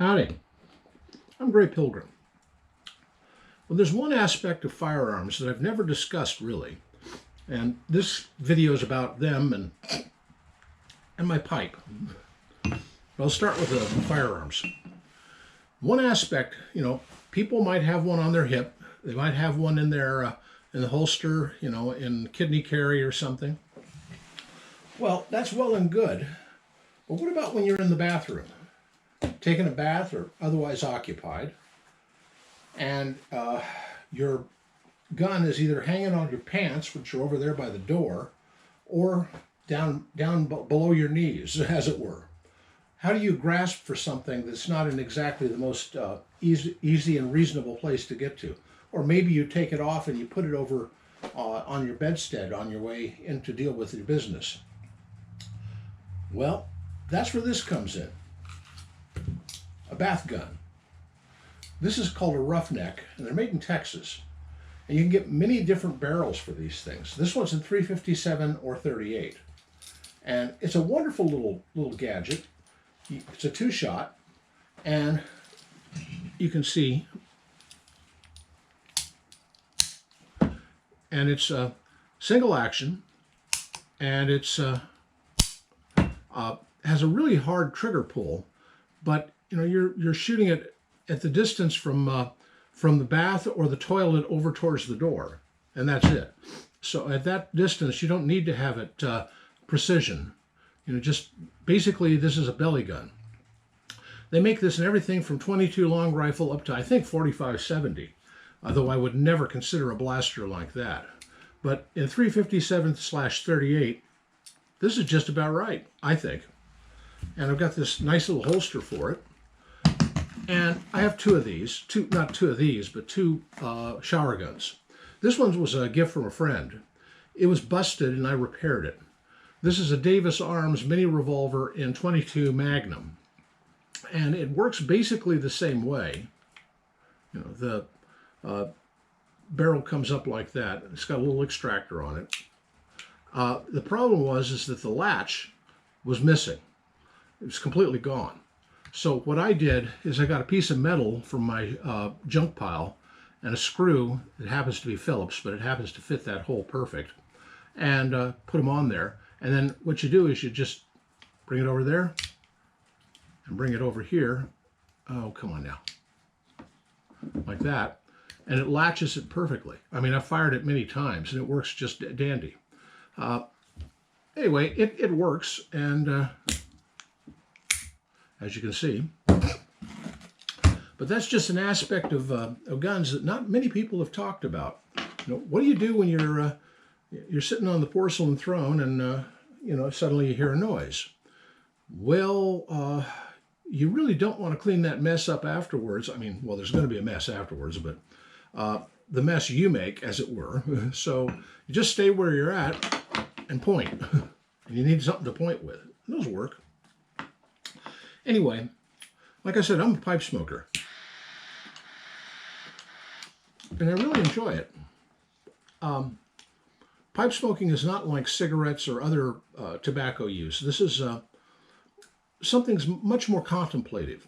Howdy, I'm Grey Pilgrim. Well, there's one aspect of firearms that I've never discussed really, and this video is about them and my pipe. But I'll start with the firearms. One aspect, people might have one on their hip, they might have one in their in the holster, in kidney carry or something. Well, that's well and good, but what about when you're in the bathroom? Taking a bath or otherwise occupied, and your gun is either hanging on your pants, which are over there by the door, or down below your knees, as it were. How do you grasp for something that's not in exactly the most easy and reasonable place to get to? Or maybe you take it off and you put it over on your bedstead on your way in to deal with your business. Well, that's where this comes in. A bath gun. This is called a roughneck, and they're made in Texas. And you can get many different barrels for these things. This one's in 357 or 38. And it's a wonderful little gadget. It's a two-shot, and you can see, and it's a single action, and it's has a really hard trigger pull, but you're shooting it at the distance from the bath or the toilet over towards the door, and that's it. So at that distance, you don't need to have it precision. Just basically, this is a belly gun. They make this in everything from .22 long rifle up to, I think, 45-70, although I would never consider a blaster like that. But in 357/38, this is just about right, I think. And I've got this nice little holster for it. And I have two shower guns. This one was a gift from a friend. It was busted and I repaired it. This is a Davis Arms mini revolver in .22 Magnum. And it works basically the same way. The barrel comes up like that. It's got a little extractor on it. The problem is that the latch was missing. It was completely gone. So what I did is I got a piece of metal from my junk pile and a screw. It happens to be Phillips, but it happens to fit that hole perfect. And put them on there. And then what you do is you just bring it over there and bring it over here. Oh, come on now. Like that. And it latches it perfectly. I mean, I've fired it many times and it works just dandy. Anyway, it works, and as you can see. But that's just an aspect of guns that not many people have talked about. What do you do when you're sitting on the porcelain throne and suddenly you hear a noise? Well, you really don't want to clean that mess up afterwards. I mean, well, there's going to be a mess afterwards, but the mess you make, as it were. So you just stay where you're at and point. And you need something to point with. Those work. Anyway, like I said, I'm a pipe smoker. And I really enjoy it. Pipe smoking is not like cigarettes or other tobacco use. This is something's much more contemplative.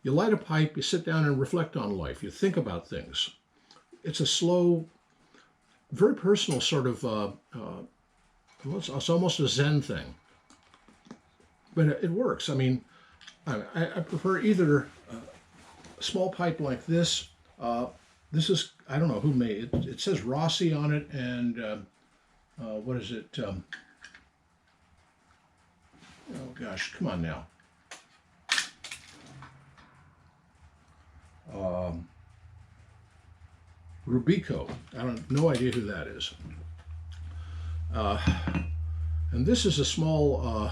You light a pipe, you sit down and reflect on life. You think about things. It's a slow, very personal sort of, it's almost a Zen thing. But it works. I mean, I prefer either a small pipe like this. This is, I don't know who made it. It says Rossi on it, and what is it? Oh gosh, come on now. Rubico. I don't, no idea who that is. And this is a small,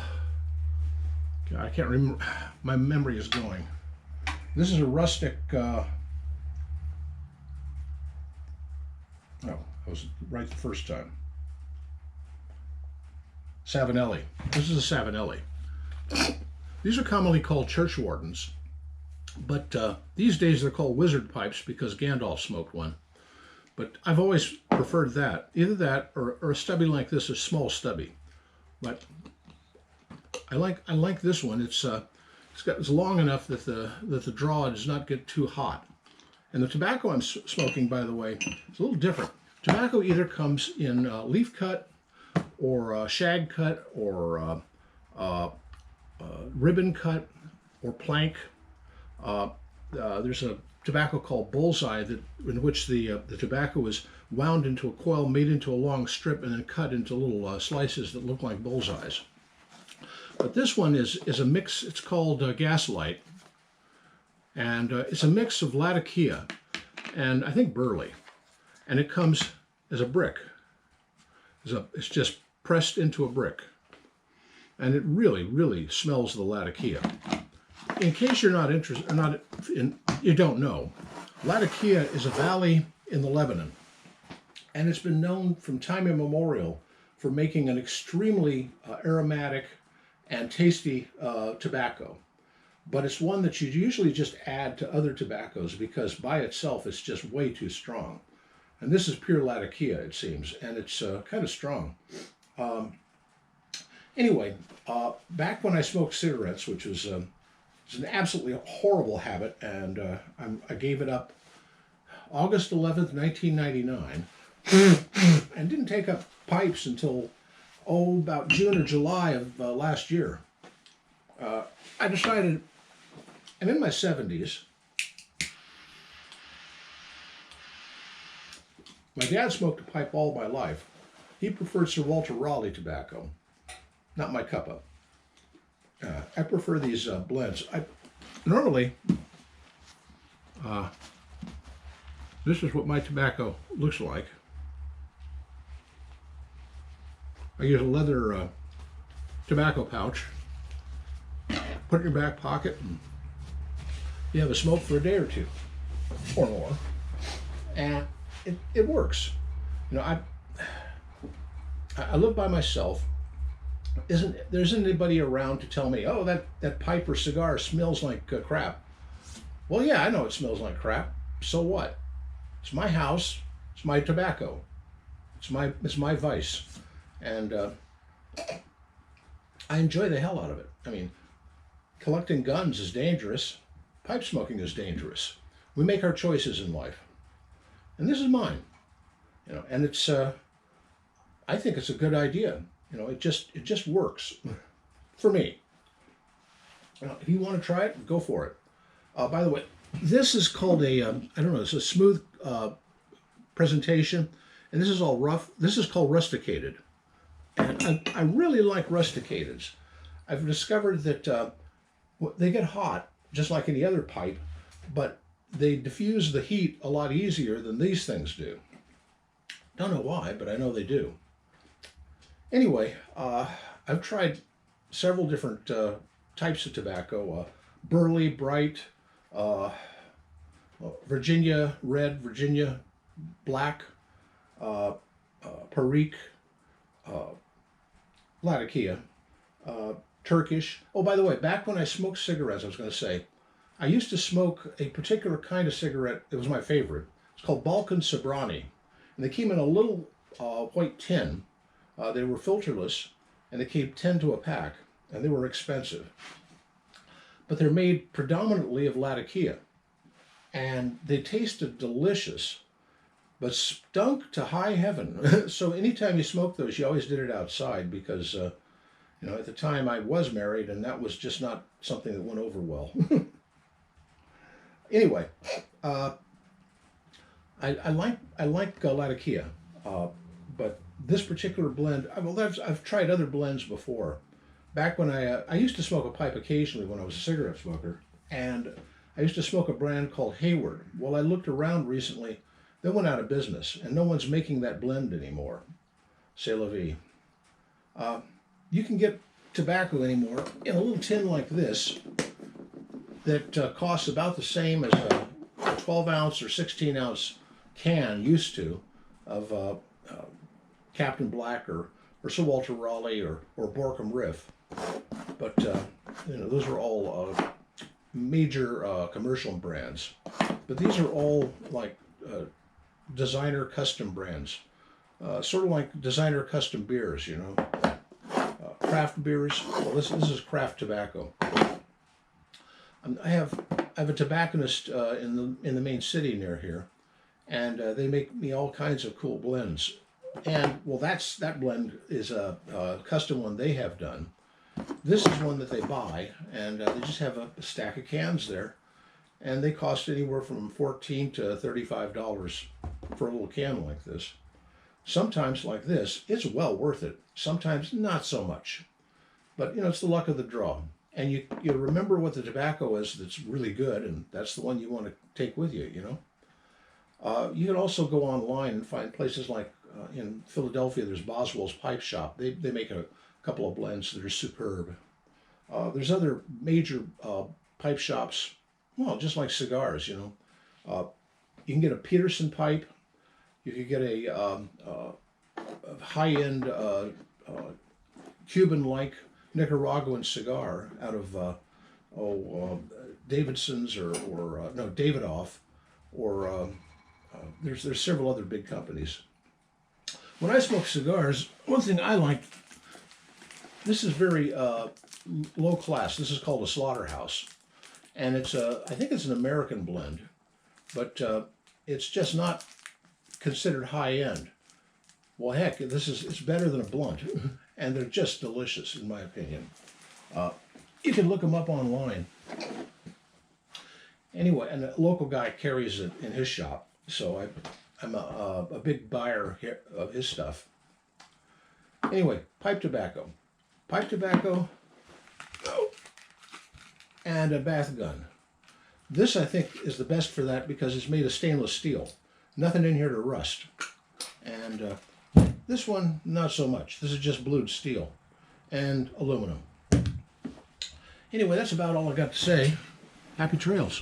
I can't remember, my memory is going. This is a rustic, oh, I was right the first time. Savinelli. This is a Savinelli. These are commonly called church wardens, but these days they're called wizard pipes because Gandalf smoked one. But I've always preferred that. Either that or a stubby like this, a small stubby. But I like this one. It's it's long enough that the draw does not get too hot. And the tobacco I'm smoking, by the way, is a little different. Tobacco either comes in leaf cut or shag cut or ribbon cut or plank. There's a tobacco called bullseye in which the tobacco is wound into a coil, made into a long strip, and then cut into little slices that look like bullseyes. But this one is a mix. It's called Gaslight, and it's a mix of Latakia and I think burley, and it comes as a brick. It's just pressed into a brick, and it really, really smells the Latakia. In case you're not interested, you don't know, Latakia is a valley in the Lebanon, and it's been known from time immemorial for making an extremely aromatic and tasty tobacco. But it's one that you usually just add to other tobaccos because by itself it's just way too strong. And this is pure Latakia, it seems, and it's kind of strong. Anyway, back when I smoked cigarettes, which was it's an absolutely horrible habit, and I gave it up August 11th, 1999, and didn't take up pipes until, about June or July of last year. I decided, I'm in my 70s. My dad smoked a pipe all my life. He preferred Sir Walter Raleigh tobacco, not my cuppa. I prefer these blends. Normally, this is what my tobacco looks like. I use a leather tobacco pouch. Put it in your back pocket, and you have a smoke for a day or two, or more, and it works. You know, I live by myself. There isn't anybody around to tell me, oh, that pipe or cigar smells like crap. Well, yeah, I know it smells like crap. So what? It's my house. It's my tobacco. It's my vice, and I enjoy the hell out of it. I mean, collecting guns is dangerous. Pipe smoking is dangerous. We make our choices in life, and this is mine. You know, and it's I think it's a good idea. You know, it just works for me. If you want to try it, go for it. By the way, this is called I don't know, it's a smooth presentation, and this is all rough. This is called rusticated, and I really like rusticateds. I've discovered that they get hot just like any other pipe, but they diffuse the heat a lot easier than these things do. Don't know why, but I know they do. Anyway, I've tried several different types of tobacco, burley, bright, Virginia red, Virginia black, Perique, Latakia, Turkish. Oh, by the way, back when I smoked cigarettes, I was going to say, I used to smoke a particular kind of cigarette. It was my favorite. It's called Balkan Sobrani, and they came in a little white tin. They were filterless, and they came 10 to a pack, and they were expensive. But they're made predominantly of Latakia, and they tasted delicious, but stunk to high heaven. So anytime you smoked those, you always did it outside because, you know, at the time I was married, and that was just not something that went over well. Anyway, I like Latakia, but this particular blend, I've tried other blends before. Back when I used to smoke a pipe occasionally when I was a cigarette smoker, and I used to smoke a brand called Hayward. Well, I looked around recently, they went out of business, and no one's making that blend anymore. C'est la vie. You can get tobacco anymore in a little tin like this that costs about the same as a 12-ounce or 16-ounce can used to of Captain Black or Sir Walter Raleigh or Borkham Riff. But, you know, those are all major commercial brands. But these are all like designer custom brands. Sort of like designer custom beers, you know. Craft beers. Well, this is craft tobacco. I have a tobacconist in the main city near here, and they make me all kinds of cool blends. And well, that blend is a custom one they have done. This is one that they buy, and they just have a stack of cans there, and they cost anywhere from $14 to $35 for a little can like this. Sometimes like this, it's well worth it. Sometimes not so much, but you know, it's the luck of the draw. And you remember what the tobacco is that's really good, and that's the one you want to take with you. You know, you can also go online and find places like in Philadelphia. There's Boswell's Pipe Shop. They make a couple of blends that are superb. There's other major pipe shops. Well, just like cigars, you know, you can get a Peterson pipe. You could get a high-end Cuban-like Nicaraguan cigar out of Davidson's or no, Davidoff, or there's several other big companies. When I smoke cigars, one thing I like, this is very low class. This is called a Slaughterhouse, and it's I think it's an American blend, but it's just not considered high end. Well, heck, it's better than a blunt, and they're just delicious in my opinion. You can look them up online. Anyway, and a local guy carries it in his shop, so I'm a big buyer of his stuff. Anyway, pipe tobacco, and a bath gun. This I think is the best for that because it's made of stainless steel. Nothing in here to rust. And this one, not so much. This is just blued steel and aluminum. Anyway, that's about all I got to say. Happy trails.